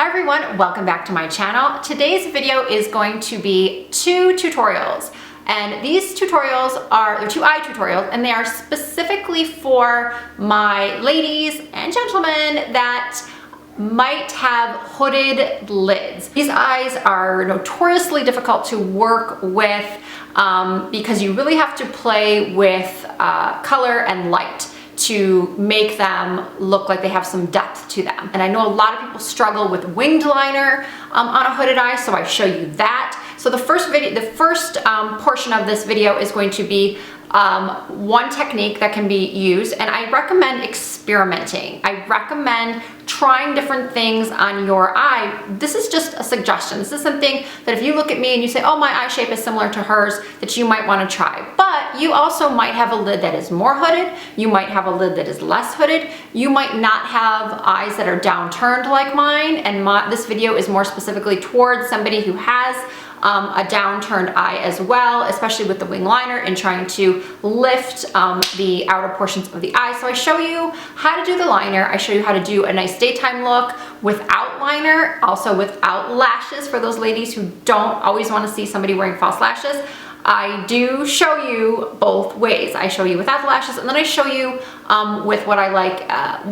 Hi everyone, welcome back to my channel. Today's video is going to be two tutorials. And these tutorials they're two eye tutorials, and they are specifically for my ladies and gentlemen that might have hooded lids. These eyes are notoriously difficult to work with because you really have to play with color and light to make them look like they have some depth to them. And I know a lot of people struggle with winged liner on a hooded eye, so I show you that. So the first portion of this video is going to be one technique that can be used, and I recommend experimenting. I recommend trying different things on your eye. This is just a suggestion. This is something that if you look at me and you say, oh, my eye shape is similar to hers, that you might want to try. But you also might have a lid that is more hooded. You might have a lid that is less hooded. You might not have eyes that are downturned like mine, and this video is more specifically towards somebody who has a downturned eye as well, especially with the wing liner and trying to lift the outer portions of the eye. So I show you how to do the liner. I show you how to do a nice daytime look without liner, also without lashes for those ladies who don't always want to see somebody wearing false lashes. I do show you both ways. I show you without the lashes, and then I show you with what I like,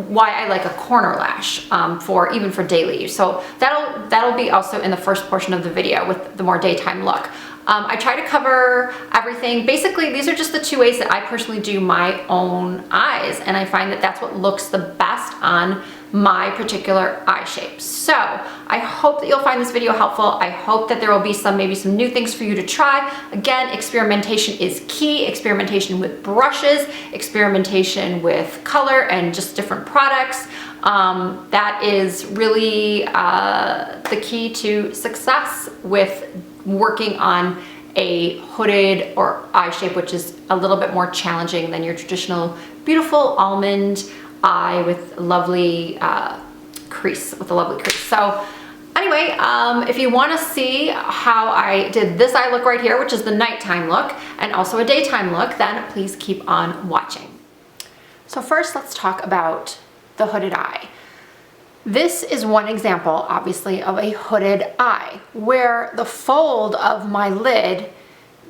why I like a corner lash even for daily use. So that'll be also in the first portion of the video with the more daytime look. I try to cover everything. Basically, these are just the two ways that I personally do my own eyes, and I find that that's what looks the best on my particular eye shape. So I hope that you'll find this video helpful. I hope that there will be maybe some new things for you to try. Again, experimentation is key. Experimentation with brushes, experimentation with color and just different products. That is really the key to success with working on a hooded or eye shape, which is a little bit more challenging than your traditional beautiful almond eye with a lovely crease. So anyway, if you want to see how I did this eye look right here, which is the nighttime look, and also a daytime look, then please keep on watching. So first, let's talk about the hooded eye. This is one example, obviously, of a hooded eye, where the fold of my lid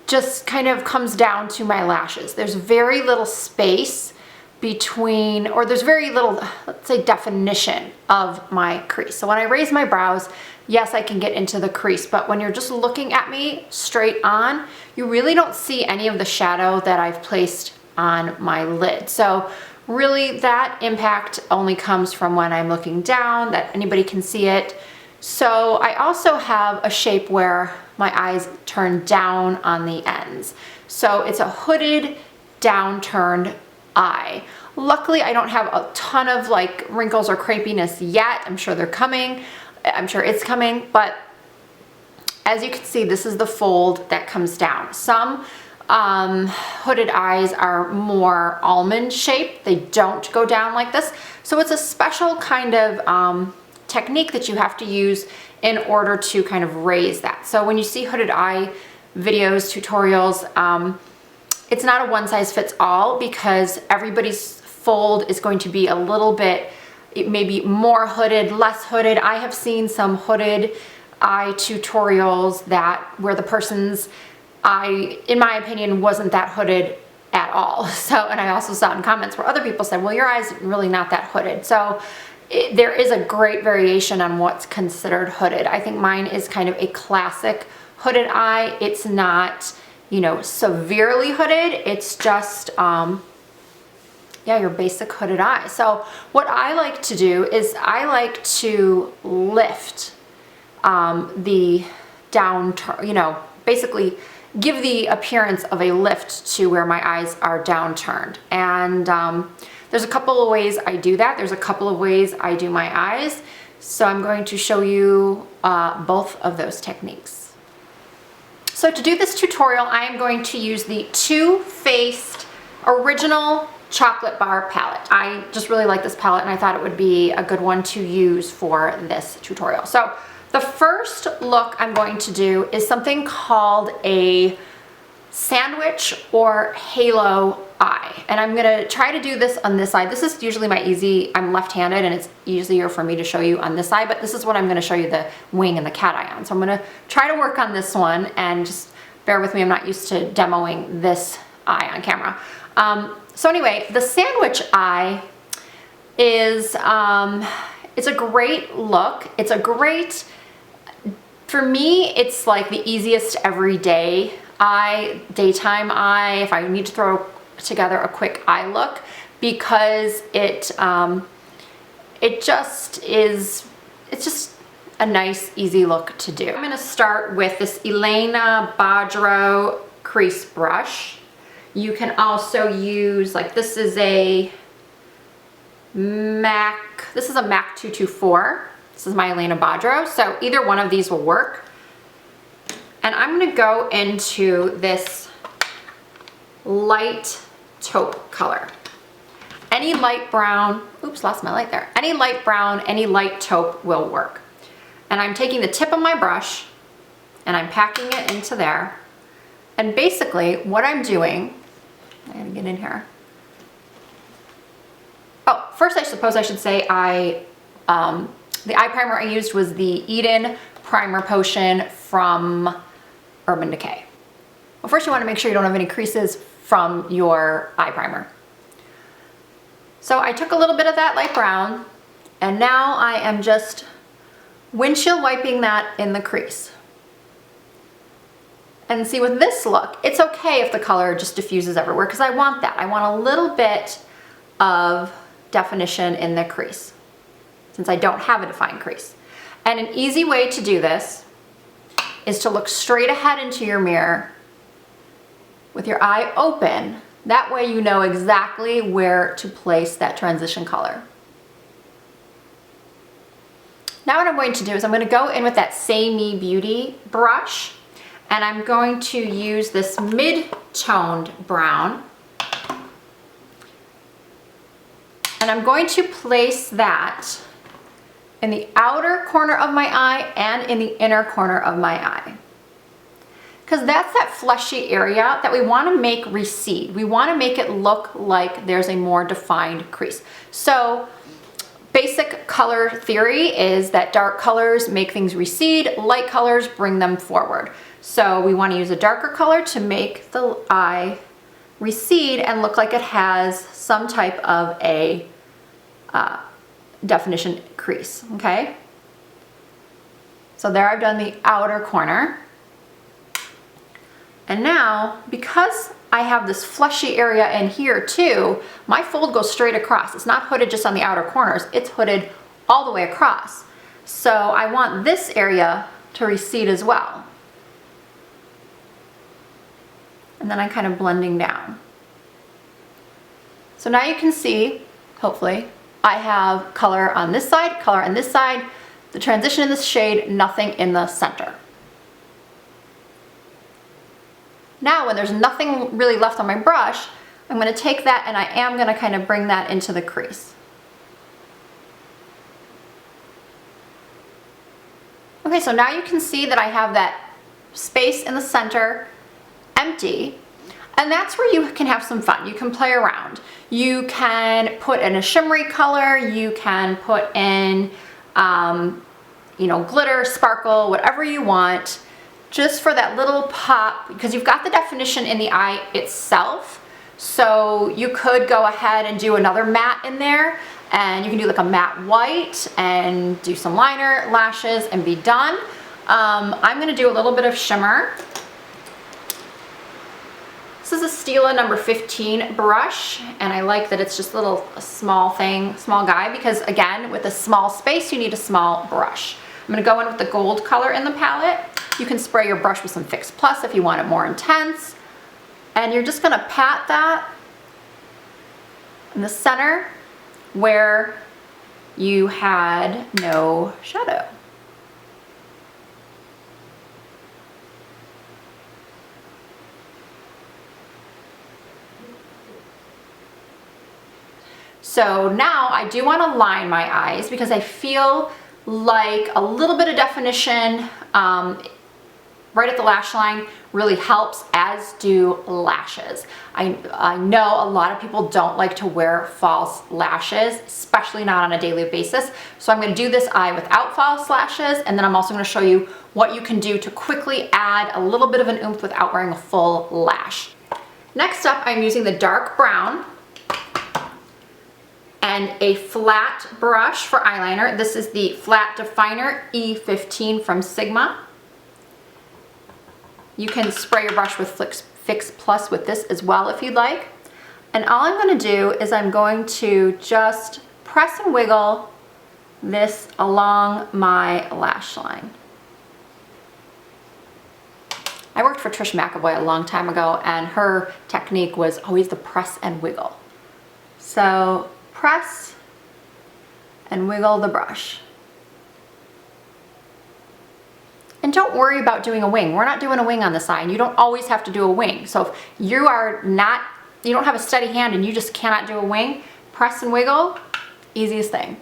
just kind of comes down to my lashes. There's very little space between, or there's very little, let's say, definition of my crease. So when I raise my brows, yes, I can get into the crease, but when you're just looking at me straight on, you really don't see any of the shadow that I've placed on my lid. So really that impact only comes from when I'm looking down, that anybody can see it. So I also have a shape where my eyes turn down on the ends. So it's a hooded, downturned eye. Luckily, I don't have a ton of like wrinkles or crepiness yet. I'm sure they're coming. I'm sure it's coming, but as you can see, this is the fold that comes down. Some hooded eyes are more almond shaped. They don't go down like this. So it's a special kind of technique that you have to use in order to kind of raise that. So when you see hooded eye videos, tutorials, it's not a one size fits all because everybody's fold is going to be a little bit, it may be more hooded, less hooded. I have seen some hooded eye tutorials where the person's eye, in my opinion, wasn't that hooded at all. So, and I also saw in comments where other people said, well, your eye's really not that hooded. So there is a great variation on what's considered hooded. I think mine is kind of a classic hooded eye. It's not, severely hooded. It's just, your basic hooded eye. So what I like to do is I like to lift the downturn, basically give the appearance of a lift to where my eyes are downturned. And there's a couple of ways I do that. There's a couple of ways I do my eyes. So I'm going to show you both of those techniques. So to do this tutorial, I am going to use the Too Faced Original Chocolate Bar palette. I just really like this palette, and I thought it would be a good one to use for this tutorial. So the first look I'm going to do is something called a sandwich or halo eye. And I'm gonna try to do this on this side. This is usually I'm left-handed and it's easier for me to show you on this side, but this is what I'm gonna show you the wing and the cat eye on. So I'm gonna try to work on this one, and just bear with me, I'm not used to demoing this eye on camera. So anyway, the sandwich eye is, it's a great look. It's a great, for me, it's like the easiest everyday eye, daytime eye, if I need to throw together a quick eye look, because it's just a nice, easy look to do. I'm gonna start with this Elena Badro crease brush. You can also use, like, this is a MAC 224. This is my Elena Badro, so either one of these will work. And I'm gonna go into this light taupe color. Any light brown, oops, lost my light there. Any light brown, any light taupe will work. And I'm taking the tip of my brush and I'm packing it into there. And basically what I'm doing, I gotta get in here. Oh, first I suppose I should say the eye primer I used was the Eden Primer Potion from Urban Decay. Well, first you want to make sure you don't have any creases from your eye primer. So I took a little bit of that light brown, and now I am just windshield wiping that in the crease. And see, with this look, it's okay if the color just diffuses everywhere, because I want that. I want a little bit of definition in the crease, since I don't have a defined crease. And an easy way to do this is to look straight ahead into your mirror with your eye open. That way you know exactly where to place that transition color. Now what I'm going to do is I'm going to go in with that Say Me Beauty brush, and I'm going to use this mid-toned brown. And I'm going to place that in the outer corner of my eye and in the inner corner of my eye. Because that's that fleshy area that we want to make recede. We want to make it look like there's a more defined crease. So basic color theory is that dark colors make things recede, light colors bring them forward. So we want to use a darker color to make the eye recede and look like it has some type of a definition crease, okay? So there I've done the outer corner. And now, because I have this fleshy area in here too, my fold goes straight across. It's not hooded just on the outer corners, it's hooded all the way across. So I want this area to recede as well. And then I'm kind of blending down. So now you can see, hopefully, I have color on this side, color on this side, the transition in this shade, nothing in the center. Now when there's nothing really left on my brush, I'm going to take that and I am going to kind of bring that into the crease. Okay, so now you can see that I have that space in the center empty, and that's where you can have some fun. You can play around. You can put in a shimmery color, you can put in you know, glitter, sparkle, whatever you want, just for that little pop, because you've got the definition in the eye itself. So you could go ahead and do another matte in there, and you can do like a matte white and do some liner, lashes, and be done. I'm gonna do a little bit of shimmer. This is a Stila number 15 brush, and I like that it's just a small guy, because again, with a small space, you need a small brush. I'm gonna go in with the gold color in the palette. You can spray your brush with some Fix Plus if you want it more intense. And you're just gonna pat that in the center where you had no shadow. So now I do want to line my eyes, because I feel like a little bit of definition right at the lash line really helps, as do lashes. I know a lot of people don't like to wear false lashes, especially not on a daily basis. So I'm going to do this eye without false lashes, and then I'm also going to show you what you can do to quickly add a little bit of an oomph without wearing a full lash. Next up, I'm using the dark brown and a flat brush for eyeliner. This is the Flat Definer E15 from Sigma. You can spray your brush with Fix Plus with this as well if you'd like. And all I'm going to do is I'm going to just press and wiggle this along my lash line. I worked for Trish McAvoy a long time ago, and her technique was always the press and wiggle. So press and wiggle the brush. And don't worry about doing a wing. We're not doing a wing on this eye, and you don't always have to do a wing. So if you don't have a steady hand and you just cannot do a wing, press and wiggle, easiest thing.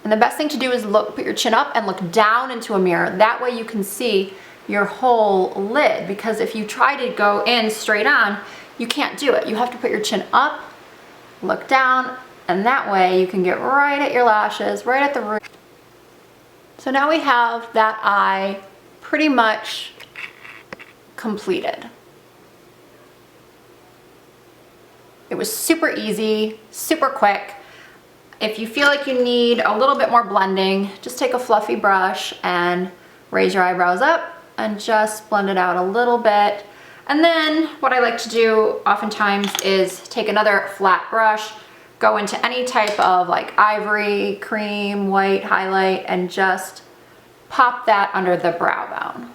And the best thing to do is put your chin up and look down into a mirror. That way you can see your whole lid, because if you try to go in straight on, you can't do it. You have to put your chin up, look down, and that way you can get right at your lashes, right at the root. So now we have that eye pretty much completed. It was super easy, super quick. If you feel like you need a little bit more blending, just take a fluffy brush and raise your eyebrows up and just blend it out a little bit. And then what I like to do oftentimes is take another flat brush, go into any type of like ivory, cream, white highlight, and just pop that under the brow bone.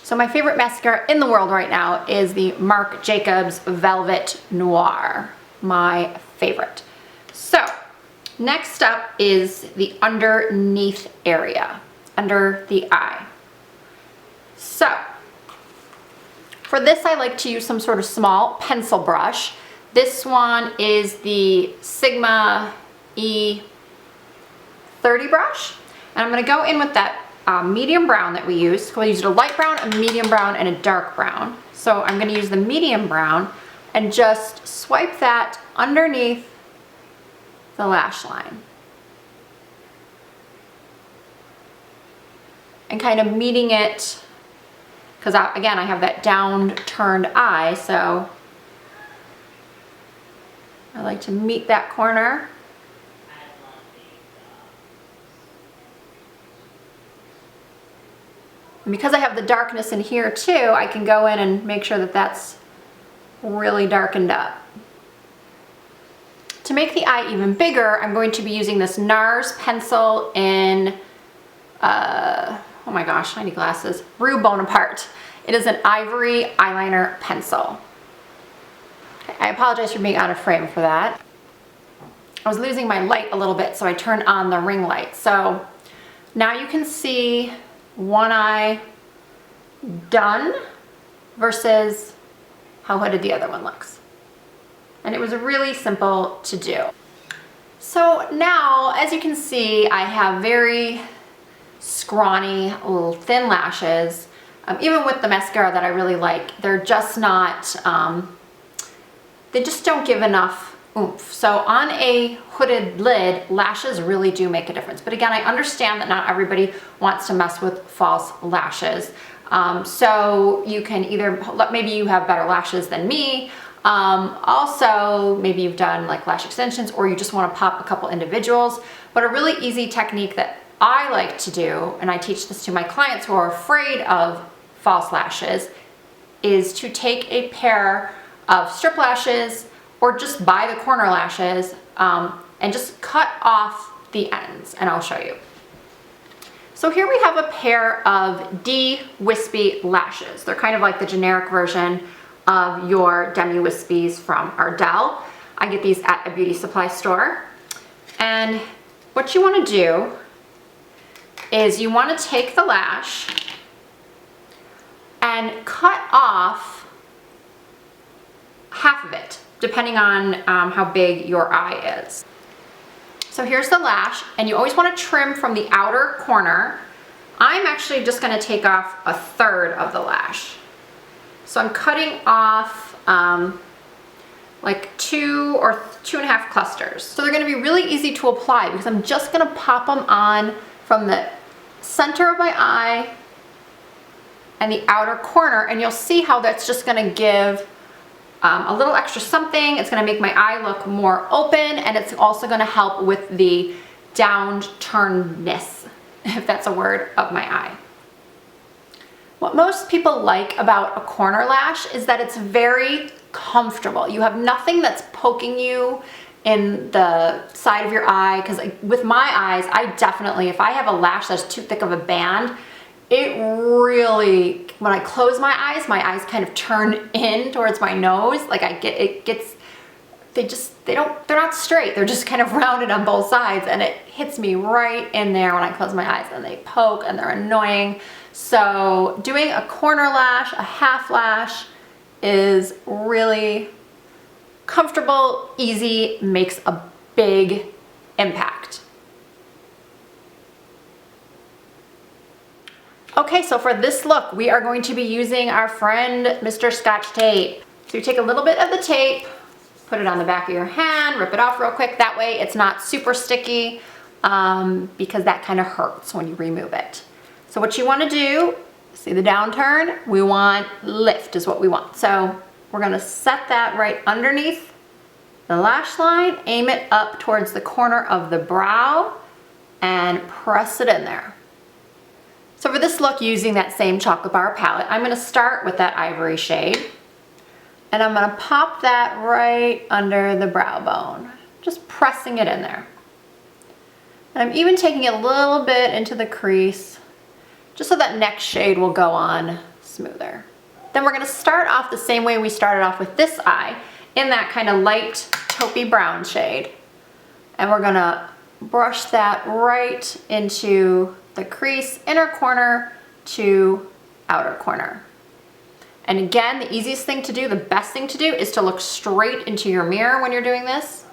So my favorite mascara in the world right now is the Marc Jacobs Velvet Noir, my favorite. So next up is the underneath area, under the eye. So for this, I like to use some sort of small pencil brush. This one is the Sigma E30 brush. And I'm gonna go in with that medium brown that we used. We used a light brown, a medium brown, and a dark brown. So I'm gonna use the medium brown and just swipe that underneath the lash line. And kind of meeting it, because again, I have that down-turned eye, so I like to meet that corner. And because I have the darkness in here too, I can go in and make sure that that's really darkened up. To make the eye even bigger, I'm going to be using this NARS pencil in, oh my gosh, I need glasses, Rue Bonaparte. It is an ivory eyeliner pencil. Okay, I apologize for being out of frame for that. I was losing my light a little bit, so I turned on the ring light. So now you can see one eye done versus how hooded the other one looks. And it was really simple to do. So now, as you can see, I have very scrawny, little thin lashes. Even with the mascara that I really like, they're just not, they just don't give enough oomph. So on a hooded lid, lashes really do make a difference. But again, I understand that not everybody wants to mess with false lashes. So you can either, maybe you have better lashes than me. Also, maybe you've done like lash extensions, or you just want to pop a couple individuals. But a really easy technique that I like to do, and I teach this to my clients who are afraid of false lashes, is to take a pair of strip lashes or just buy the corner lashes and just cut off the ends, and I'll show you. So here we have a pair of D-Wispy lashes. They're kind of like the generic version of your demi-wispies from Ardell. I get these at a beauty supply store. And what you want to do is you want to take the lash and cut off half of it, depending on how big your eye is. So So here's the lash, and you always want to trim from the outer corner. I'm actually just going to take off a third of the lash. So I'm cutting off like 2 or 2.5 clusters. So they're going to be really easy to apply because I'm just going to pop them on from the center of my eye and the outer corner, and you'll see how that's just going to give a little extra something. It's going to make my eye look more open, and it's also going to help with the downturnedness, if that's a word, of my eye. What most people like about a corner lash is that it's very comfortable. You have nothing that's poking you in the side of your eye, because with my eyes, I definitely, if I have a lash that's too thick of a band, it really, when I close my eyes kind of turn in towards my nose. Like they're not straight. They're just kind of rounded on both sides, and it hits me right in there when I close my eyes, and they poke and they're annoying. So doing a corner lash, a half lash, is really comfortable, easy, makes a big impact. Okay, so for this look, we are going to be using our friend Mr. Scotch Tape. So you take a little bit of the tape, put it on the back of your hand, rip it off real quick. That way it's not super sticky, because that kind of hurts when you remove it. So what you want to do, see the downturn? We want lift is what we want. So we're going to set that right underneath the lash line, aim it up towards the corner of the brow, and press it in there. So for this look, using that same chocolate bar palette, I'm going to start with that ivory shade, and I'm going to pop that right under the brow bone, just pressing it in there. And I'm even taking it a little bit into the crease, just so that next shade will go on smoother. Then we're going to start off the same way we started off with this eye, in that kind of light taupey brown shade. And we're going to brush that right into the crease, inner corner to outer corner. And again, the easiest thing to do, the best thing to do, is to look straight into your mirror when you're doing this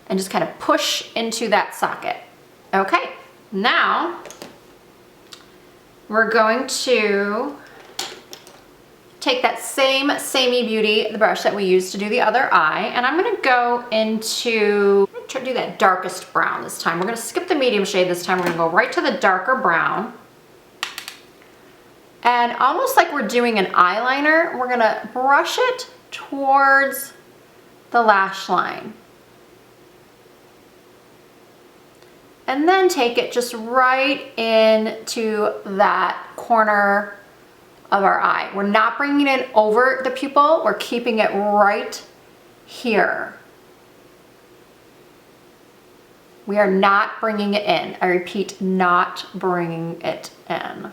and just kind of push into that socket. Okay, now we're going to take that same Samey Beauty, the brush that we used to do the other eye, and I'm gonna go into, I'm gonna try to do that darkest brown this time. We're gonna skip the medium shade this time. We're gonna go right to the darker brown. And almost like we're doing an eyeliner, we're gonna brush it towards the lash line. And then take it just right into that corner of our eye. We're not bringing it over the pupil, we're keeping it right here. We are not bringing it in. I repeat, not bringing it in.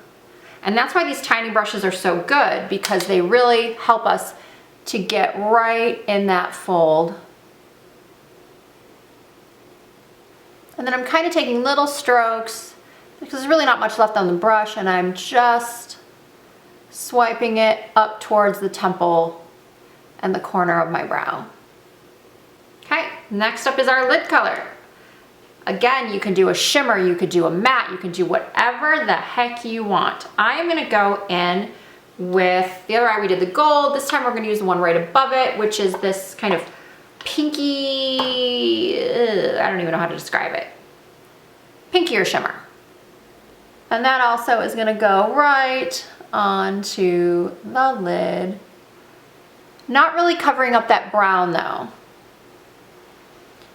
And that's why these tiny brushes are so good, because they really help us to get right in that fold. And then I'm kind of taking little strokes, because there's really not much left on the brush, and I'm just swiping it up towards the temple and the corner of my brow. Okay, next up is our lid color. Again, you can do a shimmer, you could do a matte, you can do whatever the heck you want. I am gonna go in with the other eye, we did the gold. This time we're gonna use the one right above it, which is this kind of pinky, I don't even know how to describe it. Pinkier shimmer. And that also is gonna go right onto the lid. Not really covering up that brown though.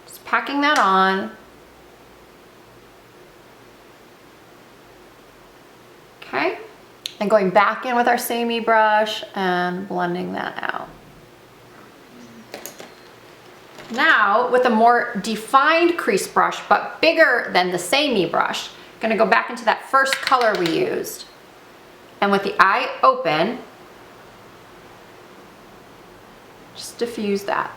Just packing that on. Okay, and going back in with our Samey brush and blending that out. Now, with a more defined crease brush, but bigger than the Samey brush, I'm gonna go back into that first color we used. And with the eye open, just diffuse that.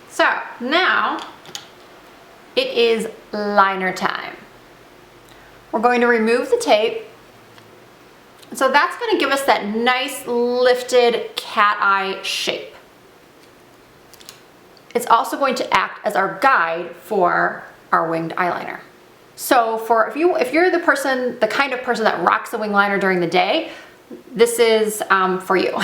So now it is liner time. We're going to remove the tape. So that's going to give us that nice lifted cat eye shape. it's also going to act as our guide for our winged eyeliner. So if you're the kind of person that rocks a wing liner during the day, this is for you.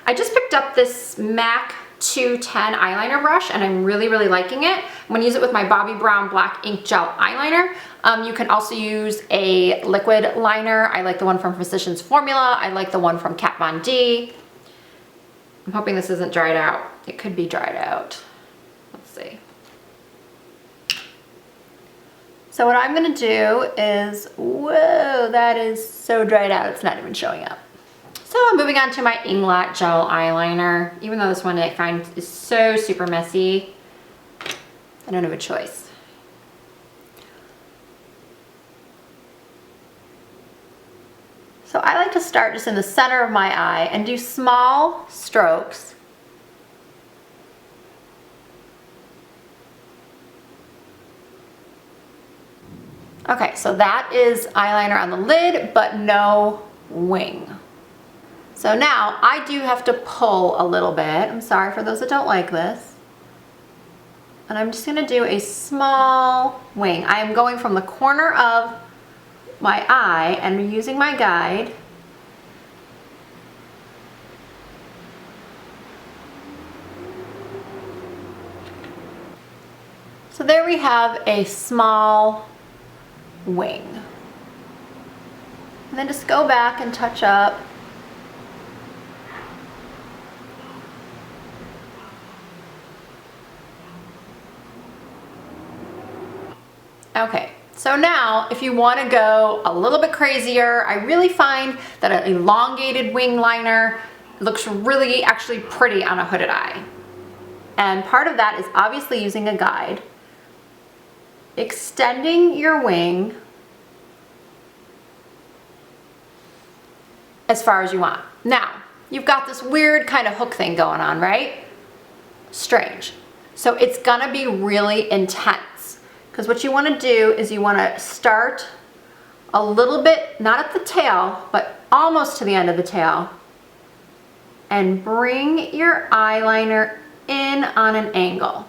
I just picked up this MAC 210 eyeliner brush and I'm really liking it. I'm going to use it with my Bobbi Brown Black Ink Gel eyeliner. You can also use a liquid liner. I like the one from Physicians Formula. I like the one from Kat Von D. I'm hoping this isn't dried out. It could be dried out. Let's see. So what I'm going to do is, whoa, that is so dried out. It's not even showing up. So I'm moving on to my Inglot Gel eyeliner. Even though this one I find is so super messy, I don't have a choice. So I like to start just in the center of my eye and do small strokes. Okay, so that is eyeliner on the lid, but no wing. So now I do have to pull a little bit. I'm sorry for those that don't like this. And I'm just gonna do a small wing. I am going from the corner of my eye and using my guide. So there we have a small wing. And then just go back and touch up. Okay, so now if you want to go a little bit crazier, I really find that an elongated wing liner looks really actually pretty on a hooded eye. And part of that is obviously using a guide, extending your wing as far as you want. Now, you've got this weird kind of hook thing going on, right? Strange. So it's gonna be really intense. Because what you want to do is you want to start a little bit, not at the tail, but almost to the end of the tail, and bring your eyeliner in on an angle,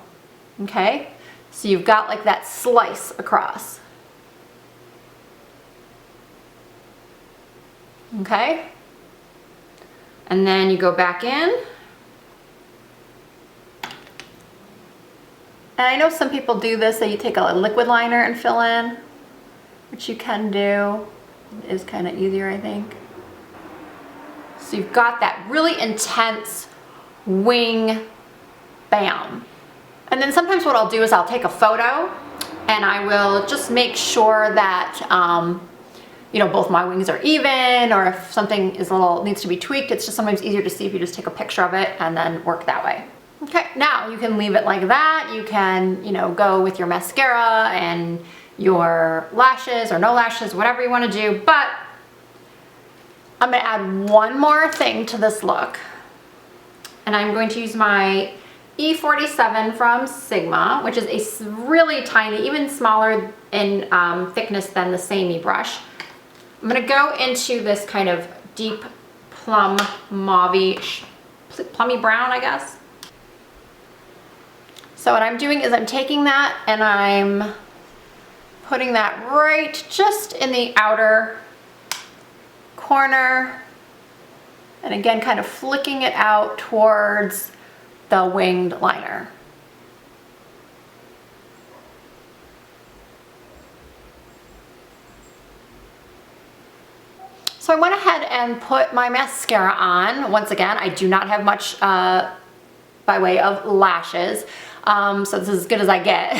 okay? So you've got like that slice across, okay? And then you go back in. And I know some people do this, that you take a liquid liner and fill in, which you can do. It is kind of easier, I think. So you've got that really intense wing, bam. And then sometimes what I'll do is I'll take a photo and I will just make sure that, you know, both my wings are even, or if something is needs to be tweaked, it's just sometimes easier to see if you just take a picture of it and then work that way. Okay, now you can leave it like that. You can, you know, go with your mascara and your lashes or no lashes, whatever you want to do. But I'm going to add one more thing to this look. And I'm going to use my E47 from Sigma, which is a really tiny, even smaller in thickness than the Samey brush. I'm going to go into this kind of deep plum mauve-y, plummy brown, I guess. So what I'm doing is I'm taking that and I'm putting that right just in the outer corner, and again kind of flicking it out towards the winged liner. So I went ahead and put my mascara on. Once again, I do not have much by way of lashes. So this is as good as I get.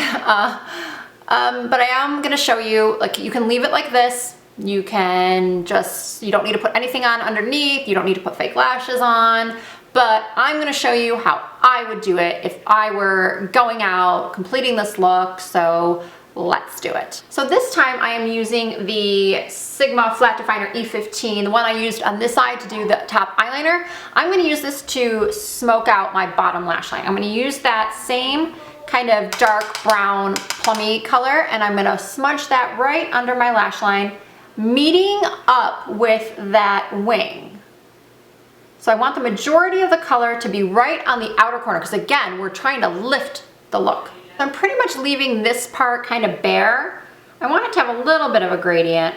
But I am gonna show you, like, you can leave it like this. You can just, you don't need to put anything on underneath. You don't need to put fake lashes on. But I'm gonna show you how I would do it if I were going out, completing this look. So let's do it. So this time I am using the Sigma Flat Definer E15, the one I used on this side to do the top eyeliner. I'm going to use this to smoke out my bottom lash line. I'm going to use that same kind of dark brown plummy color, and I'm going to smudge that right under my lash line, meeting up with that wing. So I want the majority of the color to be right on the outer corner, because again, we're trying to lift the look. I'm pretty much leaving this part kind of bare. I want it to have a little bit of a gradient,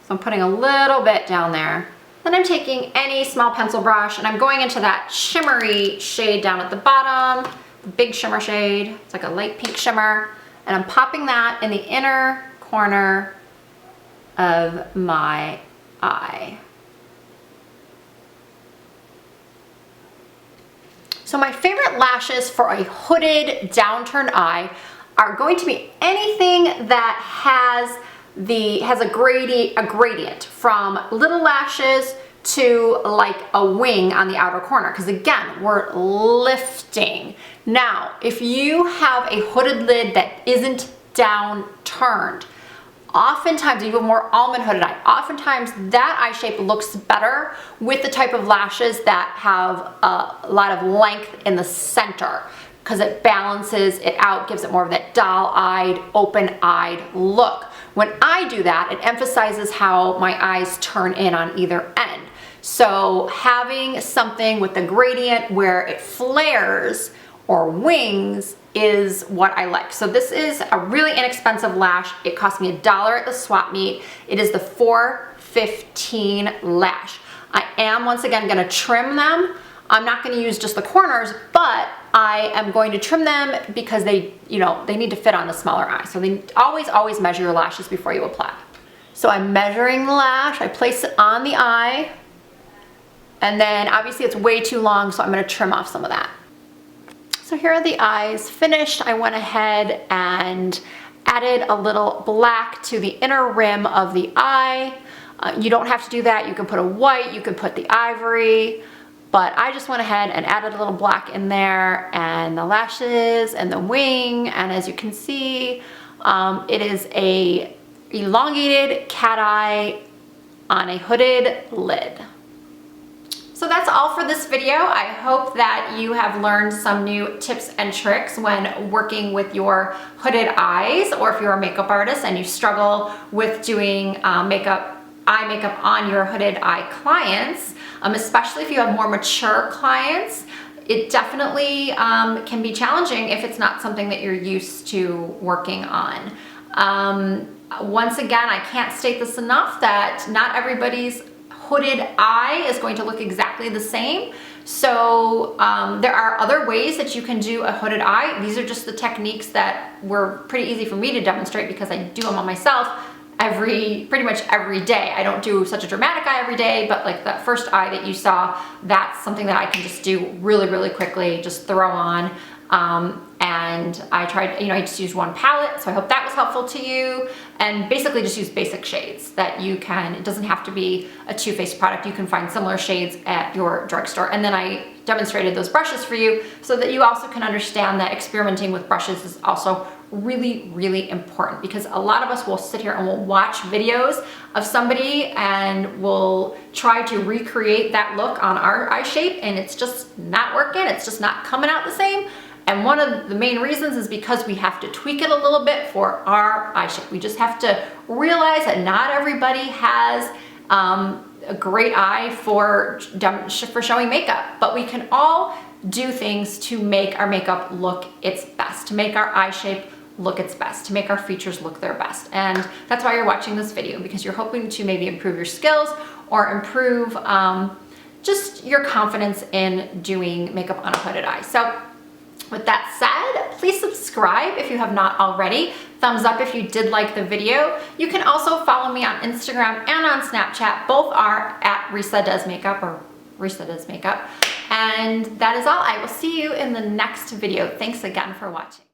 so I'm putting a little bit down there. Then I'm taking any small pencil brush and I'm going into that shimmery shade down at the bottom, the big shimmer shade. It's like a light pink shimmer. And I'm popping that in the inner corner of my eye. So my favorite lashes for a hooded downturned eye are going to be anything that has a gradient from little lashes to like a wing on the outer corner, because again, we're lifting. Now, if you have a hooded lid that isn't downturned, oftentimes, even more almond hooded eye, oftentimes that eye shape looks better with the type of lashes that have a lot of length in the center, because it balances it out, gives it more of that doll-eyed, open-eyed look. When I do that, it emphasizes how my eyes turn in on either end. So having something with the gradient where it flares or wings is what I like. So this is a really inexpensive lash. It cost me $1 at the swap meet. It is the 415 lash. I am once again gonna trim them. I'm not gonna use just the corners, but I am going to trim them because they need to fit on a smaller eye. So they always measure your lashes before you apply. So I'm measuring the lash, I place it on the eye, and then obviously it's way too long, so I'm gonna trim off some of that. So here are the eyes finished. I went ahead and added a little black to the inner rim of the eye. You don't have to do that. You can put a white, you can put the ivory, but I just went ahead and added a little black in there, and the lashes and the wing, and as you can see, it is a elongated cat eye on a hooded lid. So that's all for this video. I hope that you have learned some new tips and tricks when working with your hooded eyes, or if you're a makeup artist and you struggle with doing eye makeup on your hooded eye clients, especially if you have more mature clients. It definitely can be challenging if it's not something that you're used to working on. Once again, I can't state this enough that not everybody's hooded eye is going to look exactly the same. So there are other ways that you can do a hooded eye. These are just the techniques that were pretty easy for me to demonstrate because I do them on myself pretty much every day. I don't do such a dramatic eye every day, but like that first eye that you saw, that's something that I can just do really quickly, just throw on. And I tried, I just used one palette, so I hope that was helpful to you. And basically just use basic shades that you can, it doesn't have to be a Too Faced product. You can find similar shades at your drugstore. And then I demonstrated those brushes for you so that you also can understand that experimenting with brushes is also really important, because a lot of us will sit here and we'll watch videos of somebody and we'll try to recreate that look on our eye shape, and it's just not working. It's just not coming out the same. And one of the main reasons is because we have to tweak it a little bit for our eye shape. We just have to realize that not everybody has a great eye for showing makeup, but we can all do things to make our makeup look its best, to make our eye shape look its best, to make our features look their best. And that's why you're watching this video, because you're hoping to maybe improve your skills or improve just your confidence in doing makeup on a hooded eye. So with that said, please subscribe if you have not already. Thumbs up if you did like the video. You can also follow me on Instagram and on Snapchat. Both are at Risa Does Makeup, or Risa Does Makeup. And that is all. I will see you in the next video. Thanks again for watching.